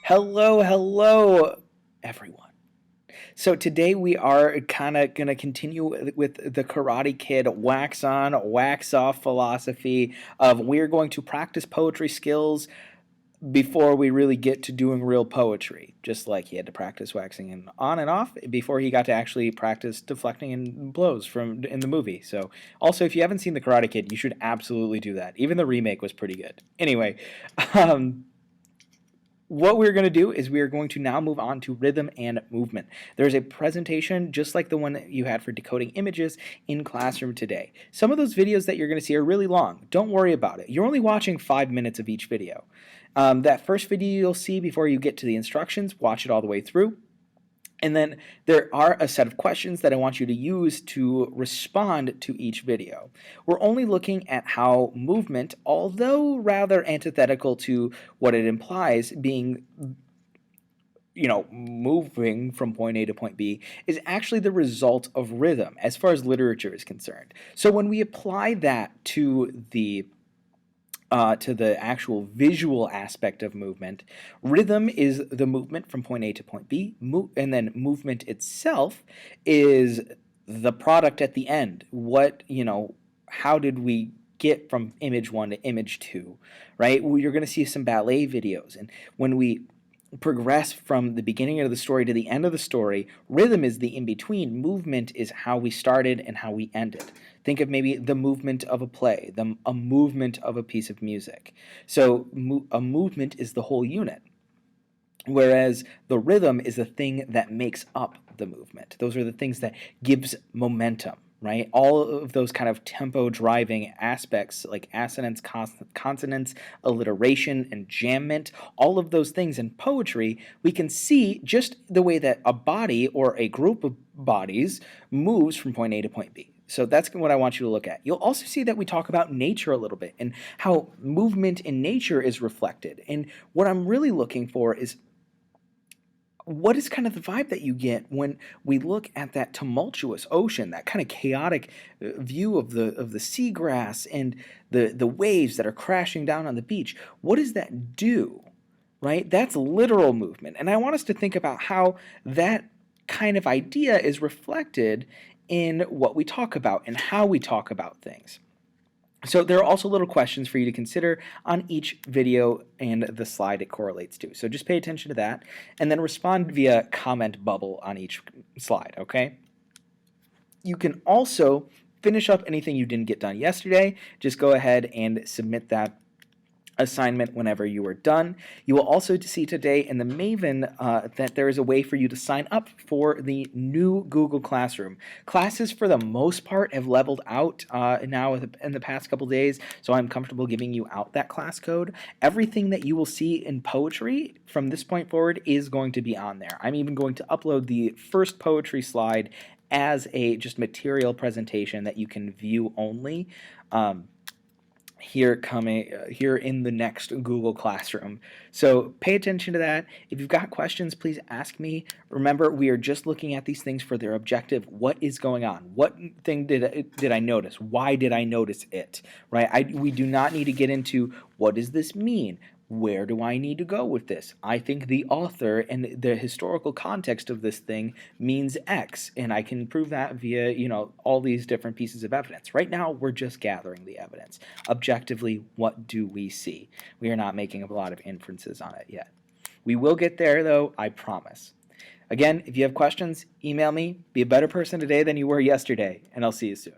Hello, everyone. So today we are kind of going to continue with the Karate Kid wax on, wax off philosophy of we're going to practice poetry skills before we really get to doing real poetry. Just like he had to practice waxing on and off before he got to actually practice deflecting and blows from in the movie. So also, if you haven't seen the Karate Kid, you should absolutely do that. Even the remake was pretty good. Anyway, um, what we're going to do is we are going to now move on to rhythm and movement. There's a presentation just like the one that you had for decoding images in classroom today. Some of those videos that you're going to see are really long. Don't worry about it. You're only watching 5 minutes of each video. That first video you'll see before you get to the instructions, watch it all the way through. And then there are a set of questions that I want you to use to respond to each video. We're only looking at how movement, although rather antithetical to what it implies, being moving from point A to point B, is actually the result of rhythm as far as literature is concerned. So when we apply that to the actual visual aspect of movement. Rhythm is the movement from point A to point B, and then movement itself is the product at the end. How did we get from image 1 to image 2, right? Well, you're going to see some ballet videos, and when we progress from the beginning of the story to the end of the story, rhythm is the in-between. Movement is how we started and how we ended. Think of maybe the movement of a play, a movement of a piece of music. So a movement is the whole unit, whereas the rhythm is the thing that makes up the movement. Those are the things that gives momentum. Right? All of those kind of tempo driving aspects like assonance, consonance, alliteration, and jammment, all of those things in poetry, we can see just the way that a body or a group of bodies moves from point A to point B. So that's what I want you to look at. You'll also see that we talk about nature a little bit and how movement in nature is reflected. And what I'm really looking for is what is kind of the vibe that you get when we look at that tumultuous ocean, that kind of chaotic view of the seagrass and the waves that are crashing down on the beach? What does that do? Right? That's literal movement. And I want us to think about how that kind of idea is reflected in what we talk about and how we talk about things. So there are also little questions for you to consider on each video and the slide it correlates to. So just pay attention to that and then respond via comment bubble on each slide, okay? You can also finish up anything you didn't get done yesterday. Just go ahead and submit that assignment whenever you are done. You will also see today in the Maven that there is a way for you to sign up for the new Google Classroom. Classes for the most part have leveled out now in the past couple days, so I'm comfortable giving you out that class code. Everything that you will see in poetry from this point forward is going to be on there. I'm even going to upload the first poetry slide as a just material presentation that you can view only. Here in the next Google Classroom. So pay attention to that. If you've got questions, please ask me. Remember, we are just looking at these things for their objective. What is going on? What thing did I notice? Why did I notice it? Right? We do not need to get into what does this mean? Where do I need to go with this? I think the author and the historical context of this thing means X, and I can prove that via, all these different pieces of evidence. Right now, we're just gathering the evidence. Objectively, what do we see? We are not making a lot of inferences on it yet. We will get there, though, I promise. Again, if you have questions, email me. Be a better person today than you were yesterday, and I'll see you soon.